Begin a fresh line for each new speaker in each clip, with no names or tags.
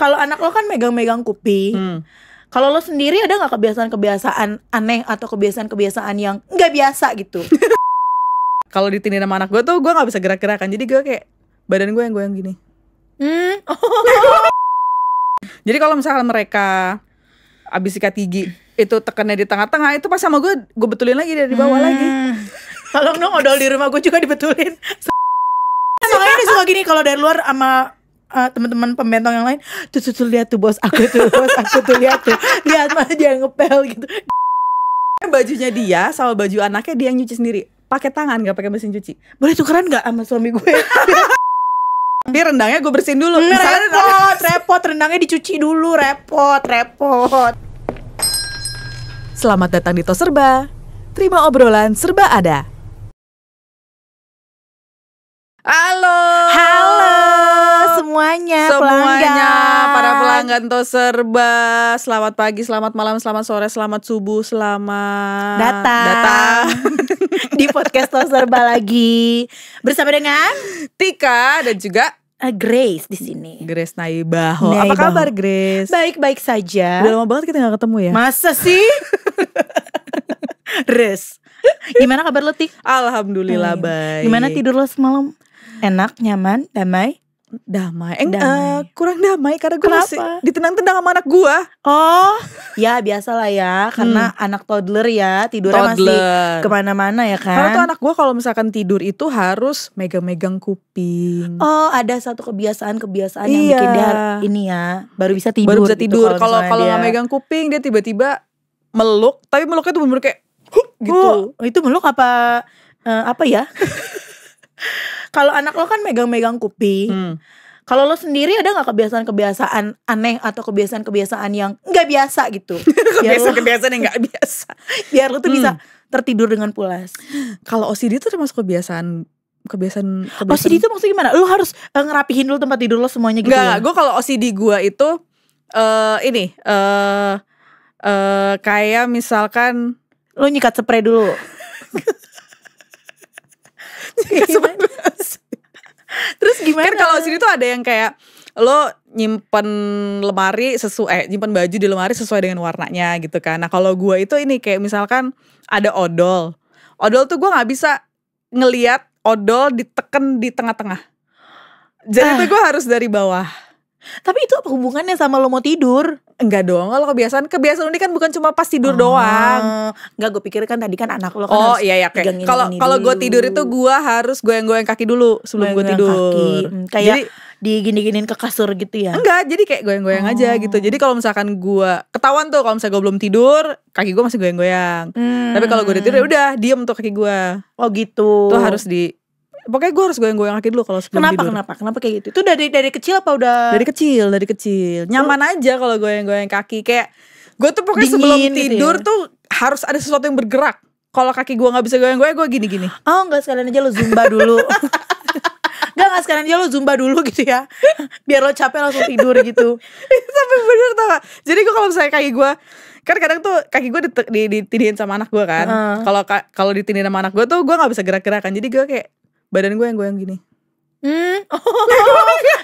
Kalau anak lo kan megang-megang kuping. Kalau lo sendiri ada nggak kebiasaan-kebiasaan aneh atau kebiasaan-kebiasaan yang nggak biasa gitu?
Kalau ditindih sama anak gue tuh gue nggak bisa gerak-gerakan, jadi gue kayak badan gue yang goyang gini. Jadi kalau misalkan mereka abis sikat gigi itu tekannya di tengah-tengah, itu pas sama gue betulin lagi dari bawah lagi.
Tolong dong, odol di rumah gue juga dibetulin. Makanya dia suka gini kalau dari luar sama teman-teman pembentong yang lain. Tuh lihat tuh bos aku tuh, lihat mana dia ngepel gitu.
Bajunya dia sama baju anaknya dia yang nyuci sendiri, pakai tangan, nggak pakai mesin cuci.
Boleh tukeran nggak sama suami gue?
Tapi rendangnya gue bersihin dulu.
Repot, rendangnya dicuci dulu, repot.
Selamat datang di Tos Serba. Terima obrolan serba ada. Halo
semuanya
para pelanggan Tos Serba. Selamat pagi, selamat malam, selamat sore, selamat subuh, selamat datang
di podcast Tos Serba lagi bersama dengan
Tika dan juga
Grace di sini.
Grace Naibaho. Apa kabar Grace?
Baik saja.
Udah lama banget kita gak ketemu ya.
Masa sih? Res. Gimana kabar lo, Tik?
Alhamdulillah baik.
Gimana tidur lo semalam? Enak, nyaman, damai?
Kurang damai karena gue masih ditendang-tendang sama anak gue.
Oh, ya biasalah ya, karena anak toddler ya, tidurnya masih kemana-mana ya kan.
Karena tuh anak gue kalau misalkan tidur itu harus megang-megang kuping.
Oh, ada satu kebiasaan yang bikin dia ini ya, baru bisa tidur.
Kalau nggak megang kuping dia tiba-tiba meluk, tapi meluknya tuh bener-bener kayak gitu.
Itu meluk apa ya? Kalau anak lo kan megang-megang kuping. Kalau lo sendiri ada nggak kebiasaan-kebiasaan aneh atau kebiasaan-kebiasaan yang nggak biasa gitu?
Kebiasaan yang nggak biasa.
Biar lo tuh bisa tertidur dengan pulas.
Kalau OCD itu termasuk kebiasaan.
OCD itu maksudnya gimana? Lo harus ngerapihin dulu tempat tidur lo semuanya gitu?
Nggak, gue kalau OCD gue itu kayak misalkan
lo nyikat spray dulu. Terus gimana?
Kan kalau sini tuh ada yang kayak lo nyimpen nyimpen baju di lemari sesuai dengan warnanya gitu kan. Nah kalau gue itu ini kayak misalkan ada odol tuh gue nggak bisa ngelihat odol diteken di tengah-tengah. Jadi tuh gue harus dari bawah.
Tapi itu apa hubungannya sama lo mau tidur?
Enggak dong, kalau kebiasaan ini kan bukan cuma pas tidur doang.
Enggak, gue pikir kan tadi kan anak lo kan harus
pegangin ini. Kalau gue tidur itu gue harus goyang-goyang kaki dulu sebelum gue tidur.
Kayak digini-ginin ke kasur gitu ya?
Enggak, jadi kayak goyang-goyang aja gitu. Jadi kalau misalkan gue ketahuan tuh kalau misalnya gue belum tidur, kaki gue masih goyang-goyang. Tapi kalau gue udah tidur udah diem tuh kaki gue.
Oh gitu.
Tuh harus pokoknya gue harus goyang-goyang kaki dulu kalau sebelum tidur.
Kenapa kayak gitu? Itu dari kecil apa udah?
Dari kecil. Nyaman aja kalau goyang-goyang kaki. Kayak gue tuh pokoknya sebelum tidur gitu ya? Tuh harus ada sesuatu yang bergerak. Kalau kaki gue nggak bisa goyang-goyang, gue gini-gini.
Oh, nggak, sekalian aja lo zumba dulu. Nggak sekalian aja lo zumba dulu gitu ya. Biar lo capek langsung tidur gitu.
Sampai bener tau gak? Jadi gue kalau misalnya kaki gue, kan kadang tuh kaki gue ditindihin sama anak gue kan. Kalau ditindihin sama anak gue tuh gue nggak bisa gerak-gerakan. Jadi gue kayak badan gue yang goyang gini.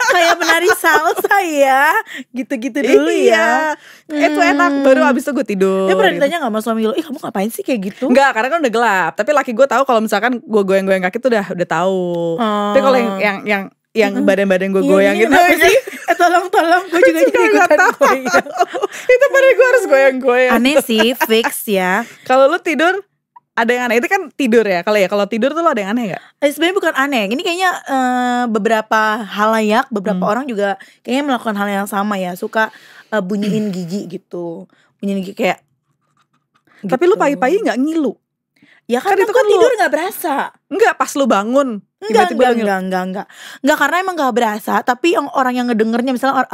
Kayak menari salsa ya. Gitu-gitu dulu ya.
Itu enak. Baru abis itu gue tidur.
Dia pernah ditanya gak sama suami lo, kamu ngapain sih kayak gitu?
Enggak, karena kan udah gelap. Tapi laki gue tahu kalau misalkan gue goyang-goyang kaki tuh udah tahu. Tapi kalau yang badan-badan gue goyang gitu
sih? Tolong gue juga jadi ikutan goyang.
Itu badan gue harus goyang-goyang.
Aneh sih, fix ya.
Kalau lu tidur ada yang aneh, itu kan tidur ya. Kalau tidur tuh lo ada yang aneh gak?
Sebenarnya bukan aneh. Ini kayaknya beberapa halayak, beberapa orang juga kayaknya melakukan hal yang sama ya. Suka bunyiin gigi gitu. Bunyiin gigi kayak
tapi
gitu.
Lu pagi-pagi gak ngilu?
Ya kan itu kan tidur gak berasa.
Enggak, pas lu bangun
Enggak, karena emang gak berasa. Tapi yang orang yang ngedengernya, misalnya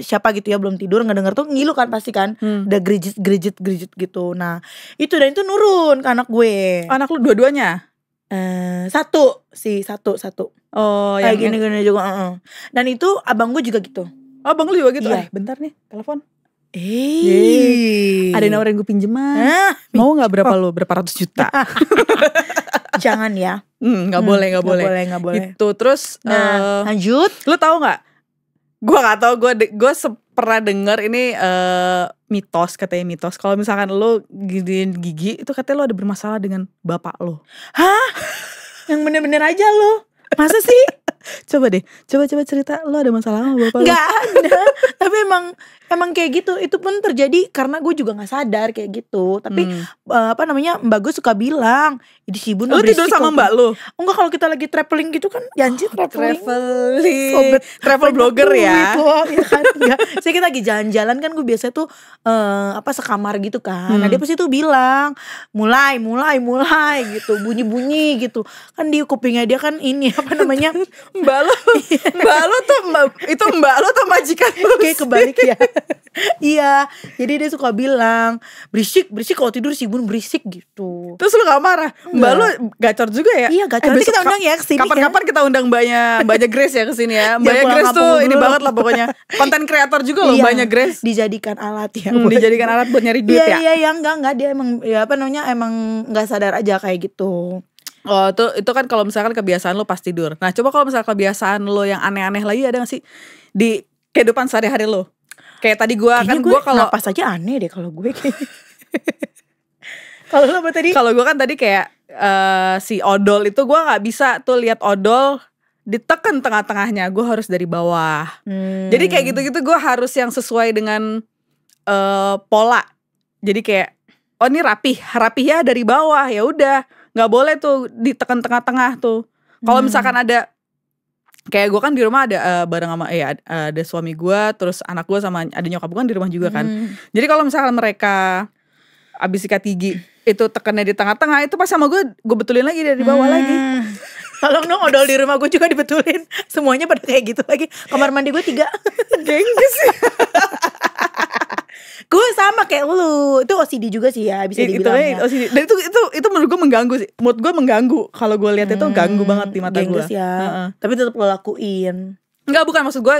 siapa gitu ya belum tidur ngedenger tuh ngilu kan pasti kan. Udah grijit gitu. Nah itu, dan itu nurun ke anak gue.
Anak lu dua-duanya?
Satu.
Oh,
kayak gini-gini juga. Dan itu abang gue juga gitu.
Abang lu juga gitu?
Iya.
Bentar nih, telepon. Ada yang nawarin gue pinjeman. Mau gak berapa ratus juta?
Jangan ya.
Gak boleh.
Gak boleh.
Itu terus
lanjut.
lu tahu gak Gue gak tau, gue pernah denger ini katanya mitos. Kalau misalkan lo gigiin gigi itu katanya lo ada bermasalah dengan bapak lo.
Hah? Yang bener-bener aja lo. Masa sih?
Coba cerita, lo ada masalah sama bapak lo?
Gak ada. Tapi emang kayak gitu. Itu pun terjadi karena gue juga gak sadar kayak gitu. Tapi mbak gue suka bilang, di Sibun
lo tidur sama mbak lo?
Enggak, kalau kita lagi traveling gitu kan. Janji traveling
Sobat travel blogger ya.
Ya kan? Enggak. Saya kita lagi jalan-jalan kan, gue biasa tuh sekamar gitu kan. Nah dia pasti tuh bilang mulai gitu, bunyi gitu. Kan di kupingnya dia kan ini apa namanya,
mbak lo tuh majikan lo.
Kayak kebalik ya. Iya, jadi dia suka bilang berisik kalau tidur Sibun berisik gitu.
Terus lu gak marah? Mbak lu gacor juga ya?
Iya gacor. Nanti kita undang ya kesini.
Kapan-kapan kita undang mbaknya Grace ya kesini ya. Mbaknya Grace tuh ini banget lah pokoknya. Konten kreator juga loh mbaknya Grace.
Dijadikan alat ya.
Dijadikan alat buat nyari duit ya?
Iya enggak dia emang ya apa namanya, emang gak sadar aja kayak gitu.
Oh itu kan kalau misalkan kebiasaan lo pas tidur. Nah coba kalau misalkan kebiasaan lo yang aneh-aneh lagi ada gak sih di kehidupan sehari-hari lo? Kayak tadi gue kalau
napas aja aneh deh kalau gue kayaknya. Kalau lo apa tadi?
Kalau gue kan tadi kayak si odol itu gue nggak bisa tuh lihat odol ditekan tengah-tengahnya, gue harus dari bawah. Jadi kayak gitu-gitu gue harus yang sesuai dengan pola. Jadi kayak ini rapih ya dari bawah, ya udah nggak boleh tuh ditekan tengah-tengah tuh. Kalau misalkan ada kayak gue kan di rumah ada bareng sama ada suami gue, terus anak gue sama ada nyokap gue kan di rumah juga kan. Jadi kalau misalkan mereka abis sikat gigi itu tekannya di tengah-tengah, itu pas sama gue betulin lagi dari bawah lagi.
Tolong dong, odol di rumah gue juga dibetulin. Semuanya pada kayak gitu lagi. Kamar mandi gue 3.
Gengges sih.
Gue sama kayak lu. Itu OCD juga sih ya, bisa dibilang ya.
OCD. Dan itu menurut gue mengganggu sih. Menurut gue mengganggu. Kalau gue lihat itu ganggu banget di mata gue.
Ya. Tapi tetap lo lakuin.
Enggak, bukan maksud gue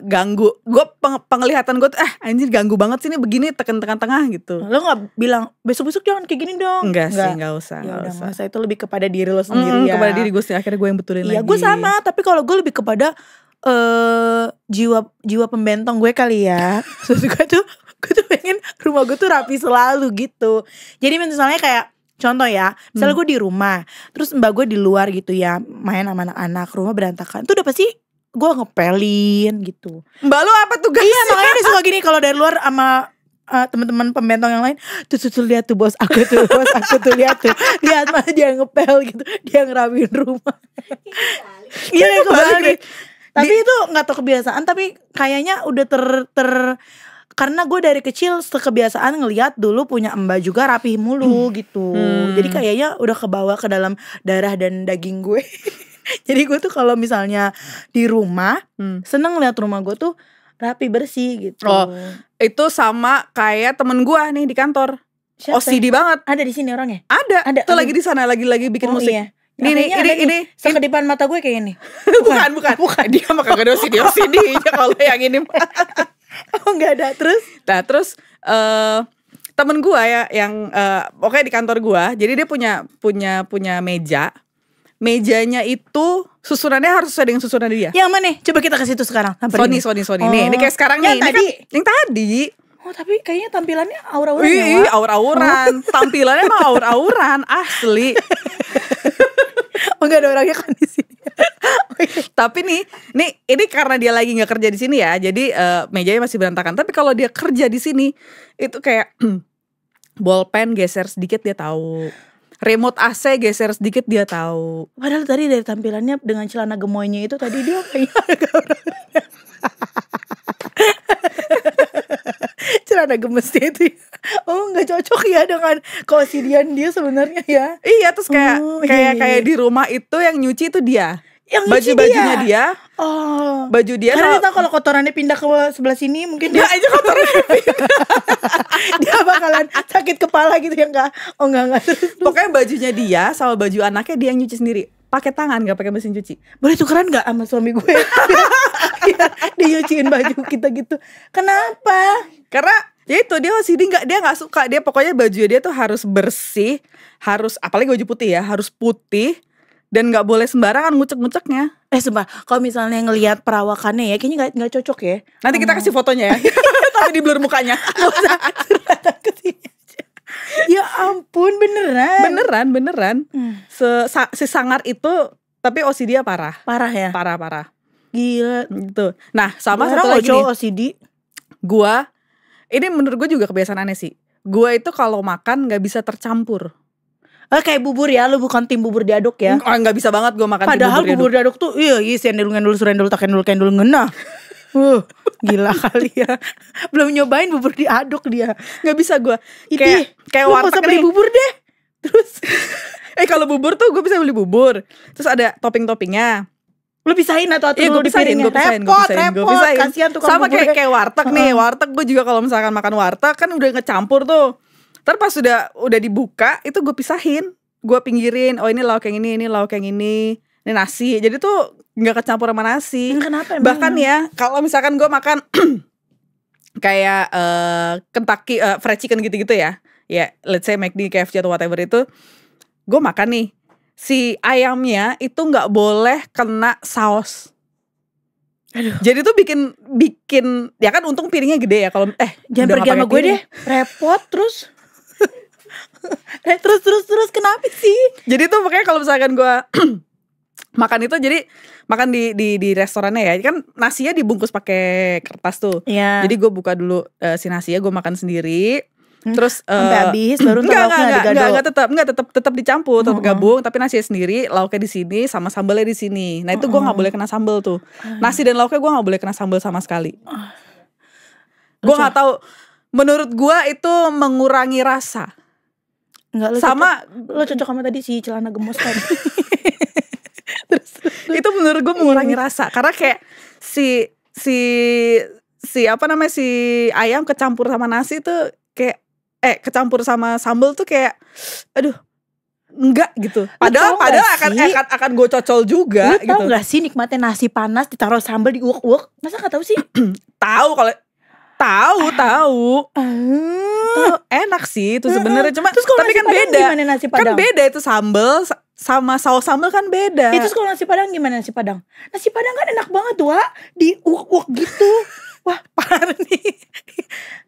ganggu. Gue penglihatan gue tuh anjir ganggu banget sih ini begini tekan-tekan tengah gitu.
Lo gak bilang besok-besok jangan kayak gini dong?
Enggak sih, gak usah.
Ya udah, masa itu lebih kepada diri lo sendiri ya.
Kepada diri gue sih, akhirnya gue yang betulin lagi.
Iya gue sama, tapi kalau gue lebih kepada jiwa pembentong gue kali ya. Terus gue tuh pengen rumah gue tuh rapi selalu gitu. Jadi misalnya kayak contoh ya, misalnya gue di rumah, terus mbak gue di luar gitu ya, main sama anak-anak, rumah berantakan. Itu udah pasti gue ngepelin gitu.
Mbak lu apa tugasnya?
Iya, makanya dia suka gini kalau dari luar sama teman-teman pembentong yang lain. Tuh lihat tuh bos aku tuh lihat lihat mana dia ngepel gitu, dia ngerapiin rumah. Iya kebalik. Tapi itu nggak tau kebiasaan, tapi kayaknya udah karena gue dari kecil kebiasaan ngelihat dulu punya mbak juga rapih mulu gitu. Jadi kayaknya udah kebawa ke dalam darah dan daging gue. Jadi gue tuh kalau misalnya di rumah seneng ngeliat rumah gue tuh rapi bersih gitu.
Oh, itu sama kayak temen gue nih di kantor.
Siapa?
OCD banget.
Ada di sini orangnya?
Ada. Tuh lagi di sana lagi bikin musik.
Iya.
Ini
sekedipan mata gue kayak ini.
Bukan. Dia mah kagak ada OCD-nya kalau yang ini.
Oh enggak ada.
Terus temen gue ya yang oke di kantor gue. Jadi dia punya meja. Mejanya itu susunannya harus sesuai dengan susunan dia.
Yang mana nih? Coba kita ke situ sekarang.
Sony. Nih, ini kayak sekarang nih. Yang tadi.
Oh, tapi kayaknya tampilannya aura-auran.
Iya, aura-auran. Tampilannya emang aura-auran asli.
Oh, enggak ada orangnya kan di sini.
Tapi nih ini karena dia lagi nggak kerja di sini ya. Jadi mejanya masih berantakan. Tapi kalau dia kerja di sini itu kayak bolpen geser sedikit dia tahu. Remote AC geser sedikit dia tahu.
Padahal tadi dari tampilannya dengan celana gemoynya itu tadi dia kayaknya agak orangnya. Celana gemesnya itu ya. Oh nggak cocok ya dengan keosidian dia sebenarnya ya.
Iya, terus kayak di rumah itu yang nyuci itu dia.
Yang
baju-bajunya dia.
Oh.
Baju dia.
Karena dia tahu kalau kotorannya pindah ke sebelah sini mungkin dia
aja kotorannya pindah.
Dia bakalan sakit kepala gitu ya enggak. Oh enggak.
Pokoknya bajunya dia sama baju anaknya dia yang nyuci sendiri. Pakai tangan, enggak pakai mesin cuci.
Boleh tukeran enggak sama suami gue? Dia nyuciin baju kita gitu. Kenapa?
Karena ya itu dia OCD, dia nggak suka. Dia pokoknya baju dia tuh harus bersih, harus apalagi baju putih ya, harus putih. Dan gak boleh sembarangan ngucek-nguceknya.
Sumpah, kalau misalnya ngelihat perawakannya ya, kayaknya nggak cocok ya.
Nanti kita kasih fotonya ya. Tapi di blur mukanya.
Nggak usah datang ke sini aja. Ya ampun, beneran.
Beneran. Si sangar itu, tapi OCD-nya parah.
Parah ya?
Parah.
Gila.
Gitu. Nah, sama
Jarang
satu lagi
cowok
nih.
OCD.
Gua, ini menurut gue juga kebiasaan aneh sih. Gua itu kalau makan gak bisa tercampur.
Kayak bubur ya, lu bukan tim bubur diaduk ya?
Gak bisa banget gue makan
padahal bubur diaduk tuh iya sendul surendul tak kendul ngena. Gila kali ya. Belum nyobain bubur diaduk dia.
Gak bisa gue. Kayak
lu
warteg
beli
nih.
bubur deh. Terus
kalau bubur tuh gue bisa beli bubur. Terus ada topping-toppingnya.
lu pisahin atau
Iya gue pisahin.
repot. Kasihan tuh
sama kayak warteg nih. Warteg gue juga kalau misalkan makan warteg kan udah ngecampur tuh. Terus pas udah dibuka itu gue pisahin, gue pinggirin. Oh ini lauk yang ini lauk yang ini nasi. Jadi tuh nggak kecampur sama nasi.
Kenapa emang?
Bahkan ya kalau misalkan gue makan kayak Kentucky fried chicken gitu-gitu ya, let's say McD, KFC atau whatever itu, gue makan nih, si ayamnya itu nggak boleh kena saus.
Aduh.
Jadi tuh bikin ya kan untung piringnya gede ya kalau
jangan pergi sama gue deh, repot terus. terus kenapa sih?
Jadi tuh makanya kalau misalkan gue makan itu, jadi makan di restorannya ya, kan nasinya dibungkus pakai kertas tuh.
Iya.
Jadi gue buka dulu si nasinya, gue makan sendiri. Terus
sampai habis baru
tetap dicampur, tetap gabung, tapi nasinya sendiri, lauknya di sini sama sambalnya di sini. Nah itu gue nggak boleh kena sambal tuh. Nasi dan lauknya gue nggak boleh kena sambal sama sekali. Gue nggak tahu. Menurut gue itu mengurangi rasa.
Enggak, lu cocok sama tadi si celana gemos tadi. terus.
Itu menurut gue mengurangi rasa karena kayak si ayam kecampur sama nasi tuh kayak kecampur sama sambal tuh kayak aduh enggak gitu. Padahal akan gue cocol juga.
Lu tau gak sih nikmatnya nasi panas ditaruh sambal diuek-uek? Masa gak tahu sih? Tahu
enak sih itu sebenarnya, cuma
terus
tapi kan beda.
Nasi Padang?
Kan beda itu sambal sama saus sambal kan beda.
Itu kalau nasi Padang gimana nasi Padang? Nasi Padang kan enak banget tuh, di uek-uek gitu. Wah, parah nih.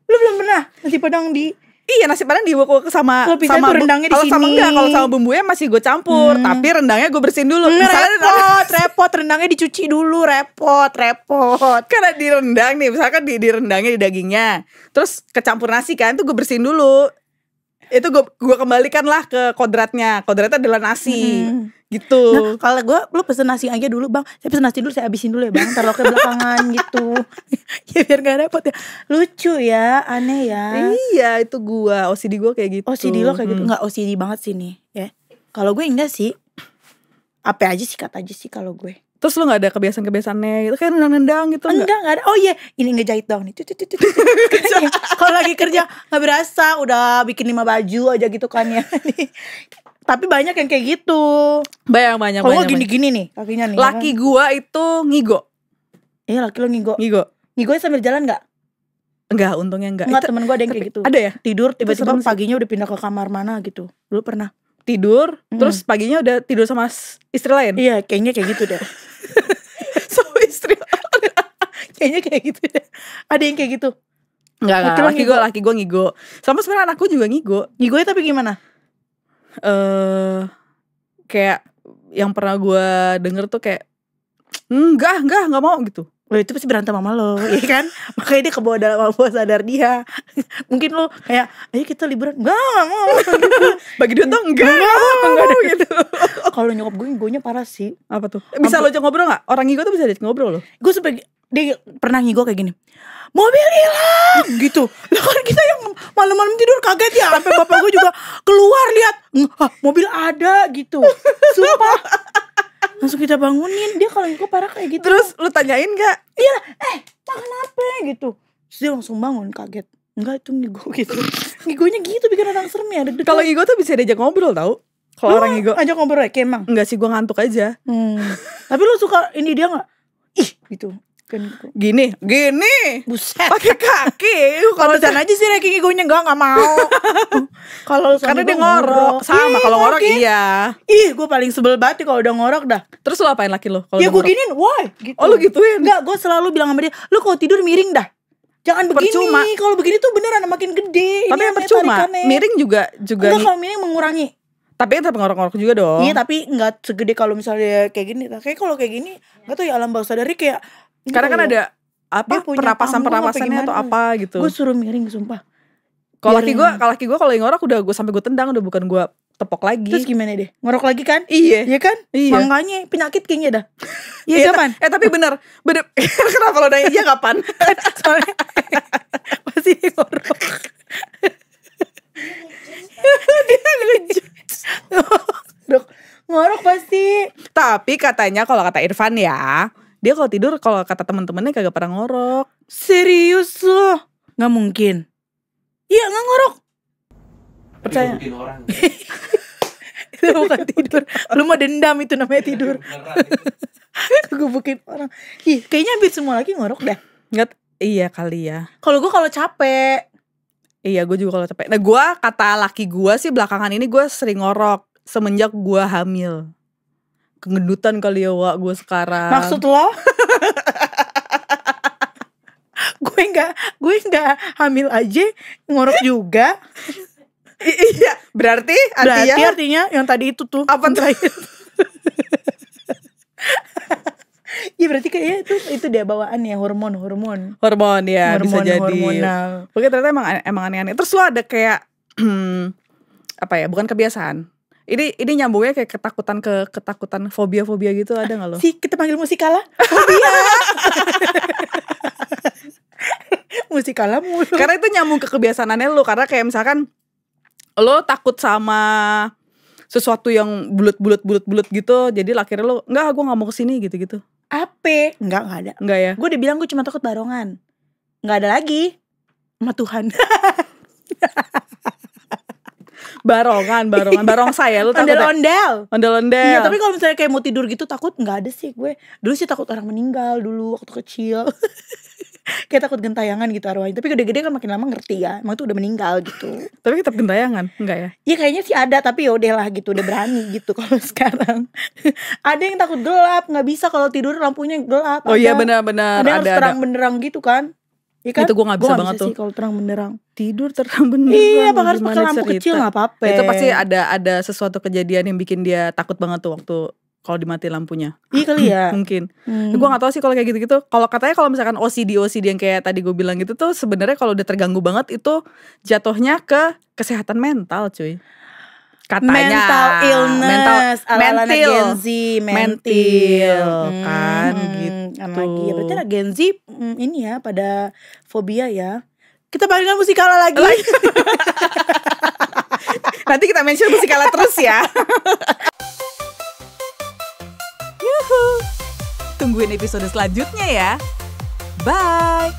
Lu belum pernah nasi Padang di?
Iya, nasi Padang diuek-uek sama
rendangnya di sini.
Kalau sama bumbunya masih gue campur, tapi rendangnya gue bersihin dulu.
Repot, rendangnya dicuci dulu, repot.
Karena di rendang nih, misalkan di rendangnya di dagingnya, terus kecampur nasi kan, itu gue bersihin dulu. Itu gue kembalikan lah ke kodratnya adalah nasi. Gitu.
Nah, kalau lu pesen nasi aja dulu bang, saya pesen nasi dulu, saya habisin dulu ya bang, taruh ke belakangan gitu. Ya biar gak repot ya. Lucu ya, aneh ya.
Iya, itu OCD gue kayak gitu.
OCD lo kayak gitu, nggak OCD banget sih nih ya. Kalau gue enggak sih, apa aja sikat aja sih kalau gue.
Terus lu gak ada kebiasaan-kebiasaannya gitu, kayak nendang-nendang gitu?
Enggak ada. Oh iya, ini ngejahit dong nih. Kalau lagi kerja gak berasa, udah bikin 5 baju aja gitu kan ya. Tapi banyak yang kayak gitu.
Banyak.
Kalau gini-gini nih kakinya nih.
Laki kan? Gua itu ngigo.
Iya, laki lo ngigo. Ngigonya sambil jalan gak?
Enggak, untungnya enggak.
Enggak, temen gue ada yang kayak gitu.
Ada ya?
Tidur, tiba-tiba paginya udah pindah ke kamar mana gitu. Dulu pernah
tidur, terus paginya udah tidur sama istri lain.
Iya, kayaknya kayak gitu deh.
Sama istri lain.
Kayaknya kayak gitu deh. Ada yang kayak gitu.
Enggak, laki gue ngigo. Sama sebenarnya anakku juga ngigo.
Ngigonya tapi gimana?
Kayak yang pernah gue denger tuh kayak enggak mau gitu.
Lo itu pasti berantem sama lo, ya kan? Makanya dia kebawa dalam bawah sadar dia. Mungkin lo kayak, ayo kita liburan. Enggak mau.
Bagi duit tuh enggak mau gitu.
Kalau nyokap gue ngigonya parah sih.
Apa tuh? Bisa lo ngobrol gak? Orang ngigo tuh bisa diajak ngobrol loh.
Gue sampai dia pernah ngigo kayak gini, mobil hilang gitu. Lah kan kita yang malam-malam tidur kaget ya. Sampai bapak gue juga keluar lihat, mobil ada gitu. Sumpah. Langsung kita bangunin. Dia kalau ngigo parah kayak gitu.
Terus lu tanyain gak?
Iya lah, makan apa gitu. Terus dia langsung bangun kaget. Enggak, itu ngigo gitu. Ngigonya gitu bikin orang serem ya.
Kalau ngigo tuh bisa diajak ngobrol tau. Kalau orang ngigo
ajak ngobrol ya, emang?
Enggak sih, gue ngantuk aja.
Tapi lu suka ini dia gak? Ih gitu. Kan
Gini.
buset.
Pakai kaki. Kalau
Pantesan aja sih ranking egonya enggak mau. Kalau
karena
suami
dia
gua
ngorok. Sama kalau ngorok
oke.
iya.
Ih, gue paling sebel banget kalau udah ngorok dah.
Terus lo apain laki lo? Kalau
Ya
udah
gue
ngorok?
giniin, why? Gitu.
Oh, lu gituin?
Enggak, gue selalu bilang sama dia, lu kalau tidur miring dah. Jangan begini.
Percuma.
Kalau begini tuh beneran makin gede.
Tapi
Ini
yang
aneh
percuma.
tarikannya.
Miring juga
Enggak, kalau miring mengurangi.
Tapi tetap ngorok-ngorok juga dong.
Iya, tapi enggak segede kalau misalnya kayak gini. Kayak kalau kayak gini, enggak tahu ya alam bawah sadari kayak.
Karena kan ada apa
dia punya
perapasan-perapasannya
panggung
atau apa gitu.
Gue suruh miring, sumpah.
Kalau laki
biarin.
gue kalau lagi ngorok udah gue sampai gue tendang, udah bukan gue tepok lagi.
Terus gimana deh? Ngorok lagi kan?
Iya.
Iya kan?
Iya.
Makanya penyakit kayaknya dah. Iya
Iya,
kapan?
tapi bener kenapa lo nanya iya kapan?
Soalnya pasti dia ngorok. Ngorok pasti.
Tapi katanya kalau kata Irfan ya, dia kalau tidur kalau kata teman-temannya kagak pernah ngorok.
Serius loh? Nggak mungkin. Iya nggak ngorok.
Percaya?
Bikin orang.
Itu bukan tidur. Lu mau dendam, itu namanya tidur. Gebukin orang. Ih, kayaknya hampir semua lagi ngorok dah.
Enggak, iya kali ya.
Kalau gue kalau capek.
Iya, gue juga kalau capek. Nah, gue kata laki gue sih belakangan ini gue sering ngorok semenjak gue hamil. Kegendutan kali ya Wak gue sekarang.
Maksud lo? gue nggak hamil aja ngorok juga.
Iya, berarti
Artinya yang tadi itu tuh
apa
terakhir. Ya berarti kayaknya itu dia bawaan ya, hormon
ya bisa jadi.
Hormonal.
Oke, ternyata emang aneh-aneh. Terus lo ada kayak apa ya? Bukan kebiasaan. Ini nyambungnya kayak ketakutan fobia gitu, ada nggak lo?
Si kita panggil Musikala. Fobia. Musikala mulu.
Karena itu nyambung ke kebiasaan aneh lo. Karena kayak misalkan lo takut sama sesuatu yang bulat gitu, jadi akhirnya lo enggak, gue nggak mau kesini gitu.
Ape? Enggak ada.
Enggak ya?
Gue udah bilang gue cuma takut barongan. Enggak ada lagi. Sama Tuhan.
Barong saya lo takut ya? Ondel-ondel.
Iya, tapi kalau misalnya kayak mau tidur gitu takut, enggak ada sih gue. Dulu sih takut orang meninggal dulu waktu kecil. Kayak takut gentayangan gitu arwahnya. Tapi gede-gede kan makin lama ngerti ya, emang itu udah meninggal gitu.
Tapi tetap gentayangan, enggak ya?
Iya kayaknya sih ada, tapi yaudah lah gitu, udah berani gitu kalau sekarang. Ada yang takut gelap, nggak bisa kalau tidur lampunya gelap.
Oh iya benar-benar
Ada yang harus terang benderang gitu kan? Iya kan?
Itu gue nggak bisa banget tuh.
Sih kalau terang benderang.
Tidur terang benderang.
Iya, apa harus pakai lampu kecil nggak apa-apa.
Itu pasti ada sesuatu kejadian yang bikin dia takut banget tuh waktu kalau dimati lampunya.
Iya kali ya.
Mungkin. Gue nggak tahu sih kalau kayak gitu-gitu. Kalau katanya kalau misalkan OCD yang kayak tadi gue bilang gitu tuh sebenarnya kalau udah terganggu banget itu jatuhnya ke kesehatan mental, cuy. Katanya
mental illness, ala-ala anak Gen Z,
mental kan gitu.
Lagi ya, berarti anak Gen Z ini ya pada fobia ya. Kita panggilkan Musikala lagi.
Nanti kita mention Musikala terus ya. Yuhu. Tungguin episode selanjutnya ya. Bye.